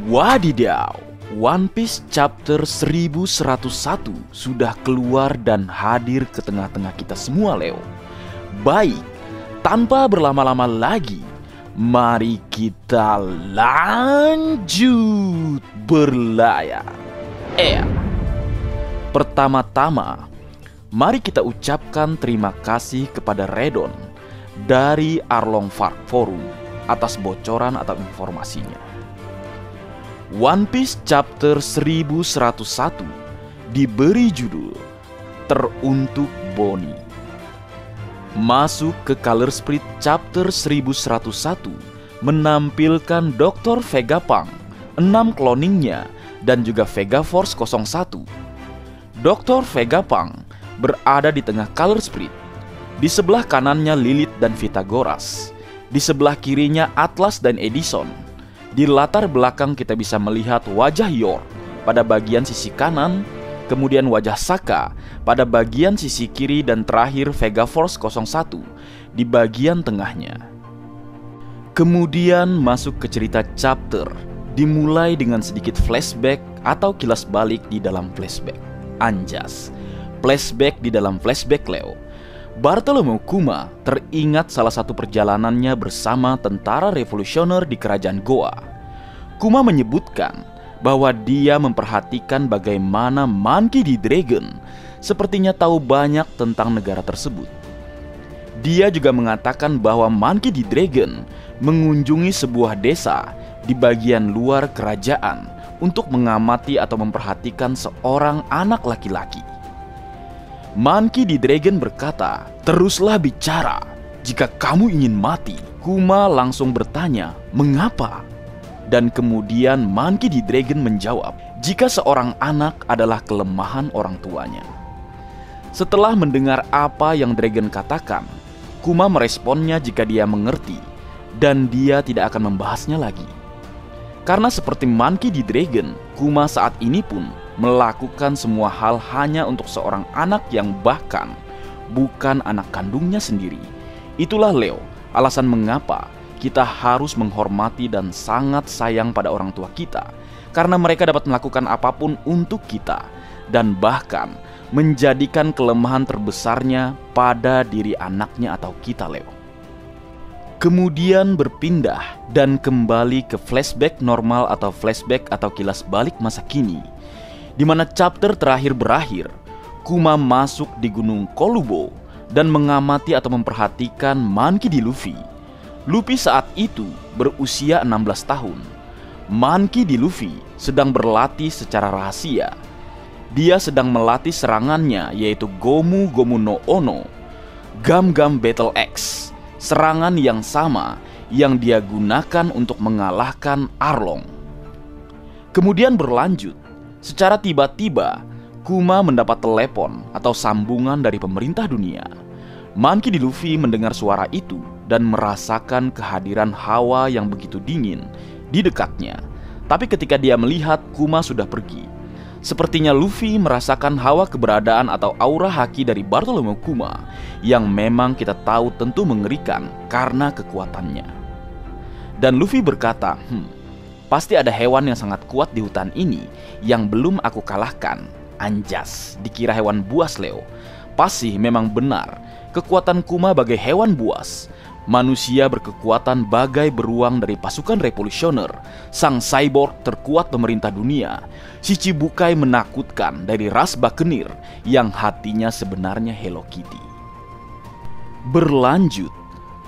Wadidaw, One Piece chapter 1101 sudah keluar dan hadir ke tengah-tengah kita semua, Leo. Baik, tanpa berlama-lama lagi, mari kita lanjut berlayar. Pertama-tama, mari kita ucapkan terima kasih kepada Redon dari Arlong Park Forum atas bocoran atau informasinya. One Piece chapter 1101 diberi judul Teruntuk Bonnie. Masuk ke Color Spirit chapter 1101 menampilkan Dr. Vegapunk, 6 cloningnya, dan juga Vega Force 01. Dr. Vegapunk berada di tengah Color Spirit. Di sebelah kanannya Lilith dan Pythagoras. Di sebelah kirinya Atlas dan Edison. Di latar belakang kita bisa melihat wajah York pada bagian sisi kanan, kemudian wajah Sokka pada bagian sisi kiri, dan terakhir Vega Force 01 di bagian tengahnya. Kemudian masuk ke cerita chapter, dimulai dengan sedikit flashback atau kilas balik di dalam flashback. Anjas, flashback di dalam flashback, Leo. Bartolomeu Kuma teringat salah satu perjalanannya bersama tentara revolusioner di kerajaan Goa. Kuma menyebutkan bahwa dia memperhatikan bagaimana Monkey D. Dragon sepertinya tahu banyak tentang negara tersebut. Dia juga mengatakan bahwa Monkey D. Dragon mengunjungi sebuah desa di bagian luar kerajaan untuk mengamati atau memperhatikan seorang anak laki-laki. Monkey D. Dragon berkata, "Teruslah bicara, jika kamu ingin mati." Kuma langsung bertanya, "Mengapa?" Dan kemudian Monkey D. Dragon menjawab, "Jika seorang anak adalah kelemahan orang tuanya." Setelah mendengar apa yang Dragon katakan, Kuma meresponnya jika dia mengerti, dan dia tidak akan membahasnya lagi. Karena seperti Monkey D. Dragon, Kuma saat ini pun melakukan semua hal hanya untuk seorang anak yang bahkan bukan anak kandungnya sendiri. Itulah, Leo, alasan mengapa kita harus menghormati dan sangat sayang pada orang tua kita, karena mereka dapat melakukan apapun untuk kita, dan bahkan menjadikan kelemahan terbesarnya pada diri anaknya atau kita, Leo. Kemudian berpindah dan kembali ke flashback normal atau flashback atau kilas balik masa kini, di mana chapter terakhir berakhir. Kuma masuk di Gunung Kolubo dan mengamati atau memperhatikan Monkey D. Luffy. Luffy saat itu berusia 16 tahun. Monkey D. Luffy sedang berlatih secara rahasia. Dia sedang melatih serangannya, yaitu Gomu Gomu no Ono, Gum Gum Battle Axe, serangan yang sama yang dia gunakan untuk mengalahkan Arlong. Kemudian berlanjut. Secara tiba-tiba, Kuma mendapat telepon atau sambungan dari pemerintah dunia. Monkey D. Luffy mendengar suara itu dan merasakan kehadiran hawa yang begitu dingin di dekatnya. Tapi ketika dia melihat, Kuma sudah pergi. Sepertinya Luffy merasakan hawa keberadaan atau aura haki dari Bartolomeu Kuma yang memang kita tahu tentu mengerikan karena kekuatannya. Dan Luffy berkata, pasti ada hewan yang sangat kuat di hutan ini yang belum aku kalahkan. Anjas, dikira hewan buas, Leo. Pasti memang benar, kekuatan Kuma bagai hewan buas. Manusia berkekuatan bagai beruang dari pasukan revolusioner. Sang cyborg terkuat pemerintah dunia. Si Chibukai menakutkan dari ras Buccaneer yang hatinya sebenarnya Hello Kitty. Berlanjut,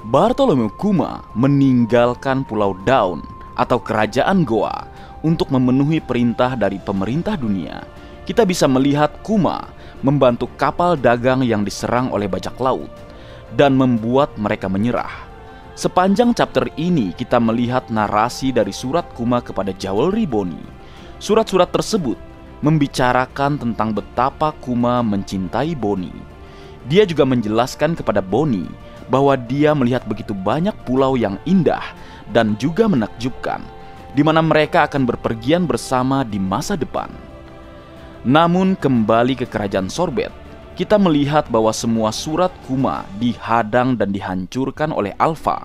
Bartolomeu Kuma meninggalkan Pulau Dawn atau kerajaan Goa untuk memenuhi perintah dari pemerintah dunia. Kita bisa melihat Kuma membantu kapal dagang yang diserang oleh bajak laut dan membuat mereka menyerah. Sepanjang chapter ini kita melihat narasi dari surat Kuma kepada Jewelry Bonnie. Surat-surat tersebut membicarakan tentang betapa Kuma mencintai Bonnie. Dia juga menjelaskan kepada Bonnie bahwa dia melihat begitu banyak pulau yang indah dan juga menakjubkan, di mana mereka akan berpergian bersama di masa depan. Namun kembali ke kerajaan Sorbet, kita melihat bahwa semua surat Kuma dihadang dan dihancurkan oleh Alpha.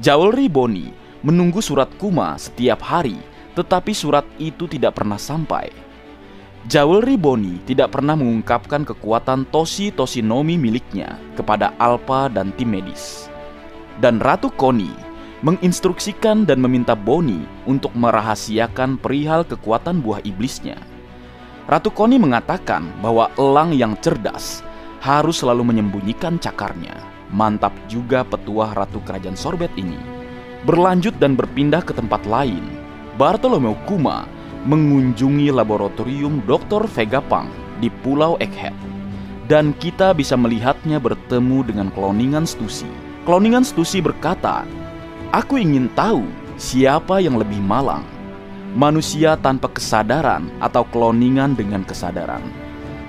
Jewelry Bonnie menunggu surat Kuma setiap hari tetapi surat itu tidak pernah sampai. Jewelry Bonnie tidak pernah mengungkapkan kekuatan Toshi Toshinomi miliknya kepada Alpha dan tim medis. Dan Ratu Connie menginstruksikan dan meminta Bonnie untuk merahasiakan perihal kekuatan buah iblisnya. Ratu Connie mengatakan bahwa elang yang cerdas harus selalu menyembunyikan cakarnya. Mantap juga petuah Ratu Kerajaan Sorbet ini. Berlanjut dan berpindah ke tempat lain, Bartholomew Kuma mengunjungi laboratorium Dr. Vegapunk di Pulau Egghead. Dan kita bisa melihatnya bertemu dengan kloningan Stussy. Kloningan Stussy berkata, "Aku ingin tahu siapa yang lebih malang, manusia tanpa kesadaran atau kloningan dengan kesadaran."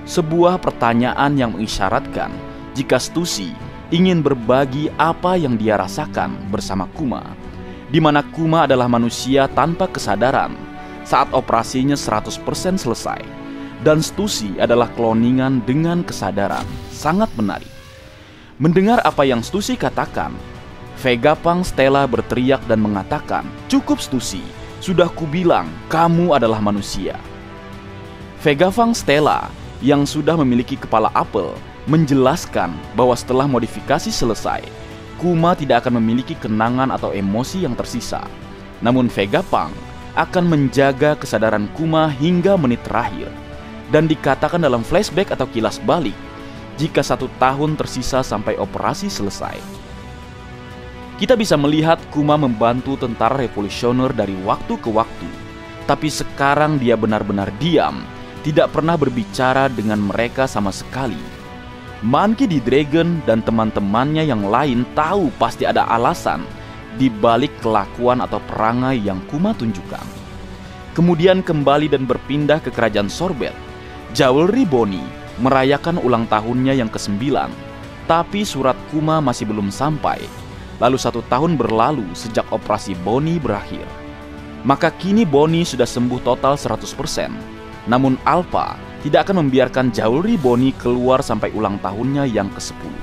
Sebuah pertanyaan yang mengisyaratkan jika Stussy ingin berbagi apa yang dia rasakan bersama Kuma, di mana Kuma adalah manusia tanpa kesadaran saat operasinya 100% selesai, dan Stussy adalah kloningan dengan kesadaran. Sangat menarik. Mendengar apa yang Stussy katakan, Vegapunk Stella berteriak dan mengatakan, "Cukup Stussy, sudah kubilang kamu adalah manusia." Vegapunk Stella yang sudah memiliki kepala apel menjelaskan bahwa setelah modifikasi selesai, Kuma tidak akan memiliki kenangan atau emosi yang tersisa. Namun Vegapunk akan menjaga kesadaran Kuma hingga menit terakhir. Dan dikatakan dalam flashback atau kilas balik, jika 1 tahun tersisa sampai operasi selesai. Kita bisa melihat Kuma membantu tentara revolusioner dari waktu ke waktu. Tapi sekarang dia benar-benar diam, tidak pernah berbicara dengan mereka sama sekali. Monkey D. Dragon dan teman-temannya yang lain tahu pasti ada alasan di balik kelakuan atau perangai yang Kuma tunjukkan. Kemudian kembali dan berpindah ke kerajaan Sorbet. Jewelry Bonnie merayakan ulang tahunnya yang ke-9, tapi surat Kuma masih belum sampai. Lalu 1 tahun berlalu sejak operasi Bonnie berakhir. Maka kini Bonnie sudah sembuh total 100%. Namun Alpha tidak akan membiarkan Jewelry Bonnie keluar sampai ulang tahunnya yang ke-10.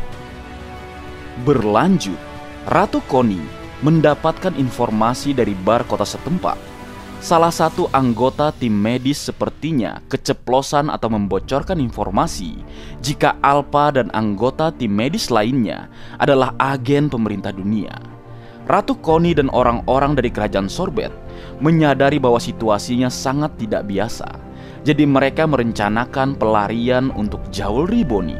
Berlanjut, Ratu Connie mendapatkan informasi dari bar kota setempat. Salah satu anggota tim medis sepertinya keceplosan atau membocorkan informasi jika Alpha dan anggota tim medis lainnya adalah agen pemerintah dunia. Ratu Connie dan orang-orang dari kerajaan Sorbet menyadari bahwa situasinya sangat tidak biasa. Jadi mereka merencanakan pelarian untuk Jewelry Bonnie.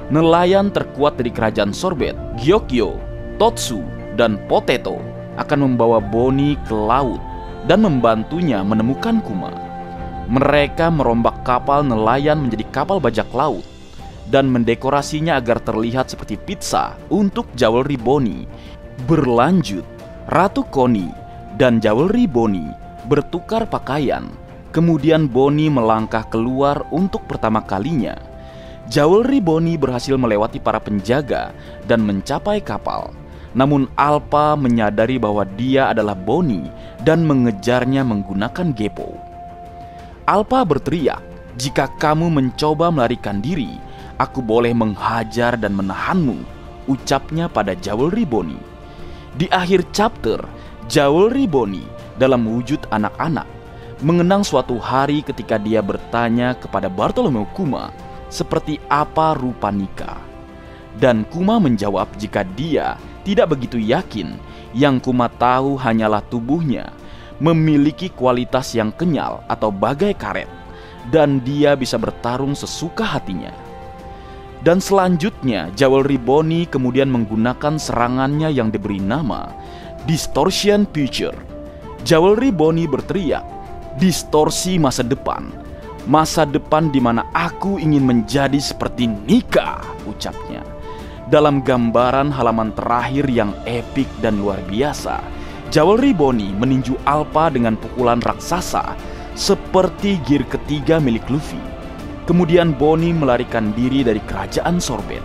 Nelayan terkuat dari kerajaan Sorbet, Gyokyo, Totsu, dan Potato akan membawa Bonnie ke laut dan membantunya menemukan Kuma. Mereka merombak kapal nelayan menjadi kapal bajak laut dan mendekorasinya agar terlihat seperti pizza untuk Jewelry Bonnie. Berlanjut, Ratu Connie dan Jewelry Bonnie bertukar pakaian. Kemudian Bonnie melangkah keluar untuk pertama kalinya. Jewelry Bonnie berhasil melewati para penjaga dan mencapai kapal. Namun Alpha menyadari bahwa dia adalah Bonnie dan mengejarnya menggunakan Geppo. Alpha berteriak, "Jika kamu mencoba melarikan diri, aku boleh menghajar dan menahanmu," ucapnya pada Jewelry Bonnie. Di akhir chapter, Jewelry Bonnie dalam wujud anak-anak mengenang suatu hari ketika dia bertanya kepada Bartholomew Kuma seperti apa rupa nikah. Dan Kuma menjawab jika dia tidak begitu yakin, yang Kuma tahu hanyalah tubuhnya memiliki kualitas yang kenyal atau bagai karet, dan dia bisa bertarung sesuka hatinya. Dan selanjutnya Jewelry Bonnie kemudian menggunakan serangannya yang diberi nama Distortion Future. Jewelry Bonnie berteriak, "Distorsi masa depan. Masa depan di mana aku ingin menjadi seperti Nika," ucapnya. Dalam gambaran halaman terakhir yang epik dan luar biasa, Jewelry Bonnie meninju Alpha dengan pukulan raksasa seperti gear ketiga milik Luffy. Kemudian Bonnie melarikan diri dari kerajaan Sorbet.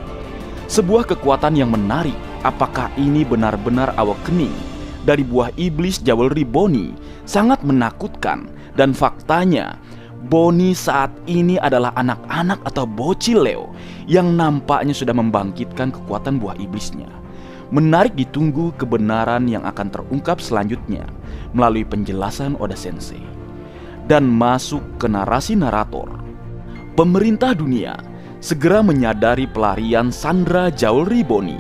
Sebuah kekuatan yang menarik. Apakah ini benar-benar awakening dari buah iblis Jewelry Bonnie? Sangat menakutkan. Dan faktanya, Bonnie saat ini adalah anak-anak atau bocil Leo yang nampaknya sudah membangkitkan kekuatan buah iblisnya. menarik ditunggu kebenaran yang akan terungkap selanjutnya melalui penjelasan Oda Sensei. Dan masuk ke narasi narator. Pemerintah dunia segera menyadari pelarian Sandra Jaulri Boni.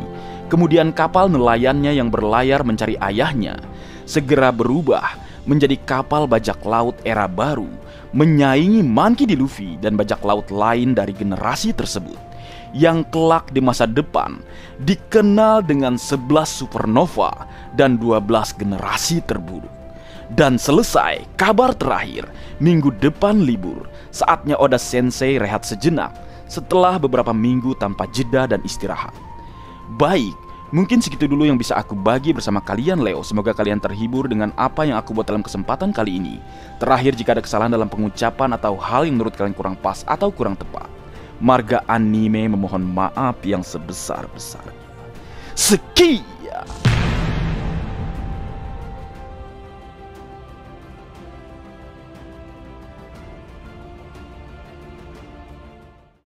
Kemudian kapal nelayannya yang berlayar mencari ayahnya segera berubah menjadi kapal bajak laut era baru, menyaingi Monkey D. Luffy dan bajak laut lain dari generasi tersebut, yang kelak di masa depan dikenal dengan 11 supernova dan 12 generasi terburuk. Dan selesai kabar terakhir, minggu depan libur, saatnya Oda Sensei rehat sejenak setelah beberapa minggu tanpa jeda dan istirahat. Baik, mungkin segitu dulu yang bisa aku bagi bersama kalian Leo. Semoga kalian terhibur dengan apa yang aku buat dalam kesempatan kali ini. Terakhir, jika ada kesalahan dalam pengucapan atau hal yang menurut kalian kurang pas atau kurang tepat, Marga Anime memohon maaf yang sebesar-besarnya. Sekian.